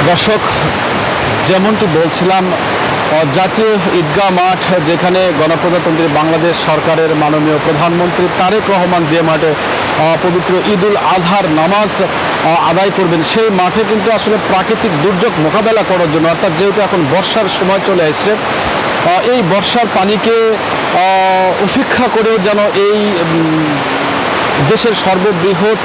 দর্শক, যেমনটি বলছিলাম, জাতীয় ঈদগাহ মাঠ, যেখানে গণপ্রজাতন্ত্রী বাংলাদেশ সরকারের মাননীয় প্রধানমন্ত্রী তারেক রহমান যে মাঠে পবিত্র ঈদুল আজহার নামাজ আদায় করবেন, সেই মাঠে কিন্তু আসলে প্রাকৃতিক দুর্যোগ মোকাবেলা করার জন্য, অর্থাৎ যেহেতু এখন বর্ষার সময় চলে এসছে, এই বর্ষার পানিকে উপেক্ষা করেও যেন এই দেশের সর্ববৃহৎ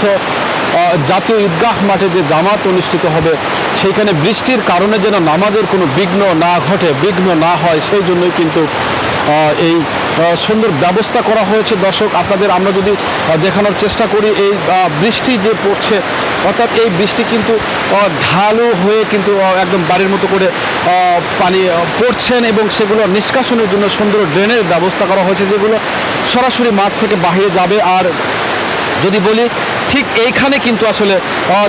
জাতীয় ঈদগাহ মাঠে যে জামাত অনুষ্ঠিত হবে, সেইখানে বৃষ্টির কারণে যেন নামাজের কোনো বিঘ্ন না ঘটে, বিঘ্ন না হয়, সেই জন্যই কিন্তু এই সুন্দর ব্যবস্থা করা হয়েছে। দর্শক, আপনাদের আমরা যদি দেখানোর চেষ্টা করি, এই বৃষ্টি যে পড়ছে, অর্থাৎ এই বৃষ্টি কিন্তু ঢালু হয়ে কিন্তু একদম বাড়ির মতো করে পানি পড়ছেন, এবং সেগুলো নিষ্কাশনের জন্য সুন্দর ড্রেনের ব্যবস্থা করা হয়েছে, যেগুলো সরাসরি মাঠ থেকে বাহিরে যাবে। আর যদি বলি, ঠিক এইখানে কিন্তু আসলে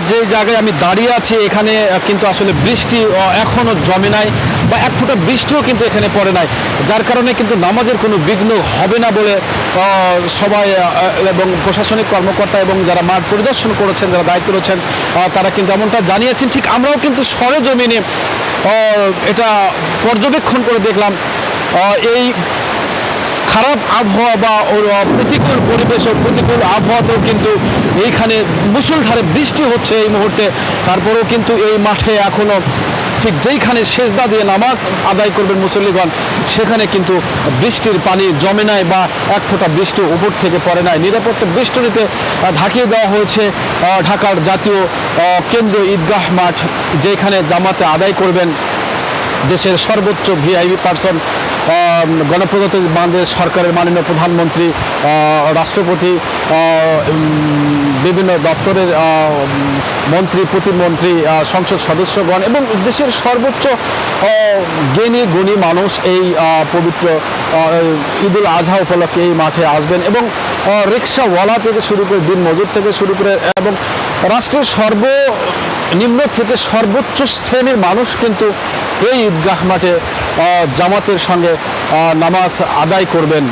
যে জায়গায় আমি দাঁড়িয়ে আছি, এখানে কিন্তু আসলে বৃষ্টি এখনও জমে নাই, বা এক ফোঁটা বৃষ্টিও কিন্তু এখানে পড়ে নাই, যার কারণে কিন্তু নামাজের কোনো বিঘ্ন হবে না বলে সবাই এবং প্রশাসনিক কর্মকর্তা এবং যারা মাঠ পরিদর্শন করেছেন, যারা দায়িত্ব রয়েছেন, তারা কিন্তু এমনটা জানিয়েছেন। ঠিক আমরাও কিন্তু সরেজমিনে এটা পর্যবেক্ষণ করে দেখলাম, এই খারাপ আবহাওয়া বা প্রতিকূল পরিবেশ ও প্রতিকূল আবহাওয়াতেও কিন্তু এইখানে মুষলধারে বৃষ্টি হচ্ছে এই মুহূর্তে। তারপরেও কিন্তু এই মাঠে এখনও ঠিক যেইখানে সেজদা দিয়ে নামাজ আদায় করবেন মুসল্লিগণ, সেখানে কিন্তু বৃষ্টির পানি জমে নাই, বা এক ফোঁটা বৃষ্টি উপর থেকে পড়ে নাই। নিরাপত্তা বেষ্টনীতে ঢাকিয়ে দেওয়া হয়েছে ঢাকার জাতীয় কেন্দ্রীয় ঈদগাহ মাঠ, যেখানে জামাতে আদায় করবেন দেশের সর্বোচ্চ ভিআইপি পার্সন, গণপ্রজাতন্ত্রী বাংলাদেশ সরকারের মাননীয় প্রধানমন্ত্রী, রাষ্ট্রপতি, বিভিন্ন দপ্তরের মন্ত্রী, প্রতিমন্ত্রী, সংসদ সদস্যগণ এবং দেশের সর্বোচ্চ জ্ঞানী গুণী মানুষ এই পবিত্র ঈদুল আজহা উপলক্ষে এই মাঠে আসবেন। এবং রিক্সাওয়ালা থেকে শুরু করে দিন মজুর থেকে শুরু করে এবং রাষ্ট্রের সর্বনিম্ন থেকে সর্বোচ্চ শ্রেণীর মানুষ কিন্তু এই ঈদগাহ মাঠে জামাতের সঙ্গে নামাজ আদায় করবেন।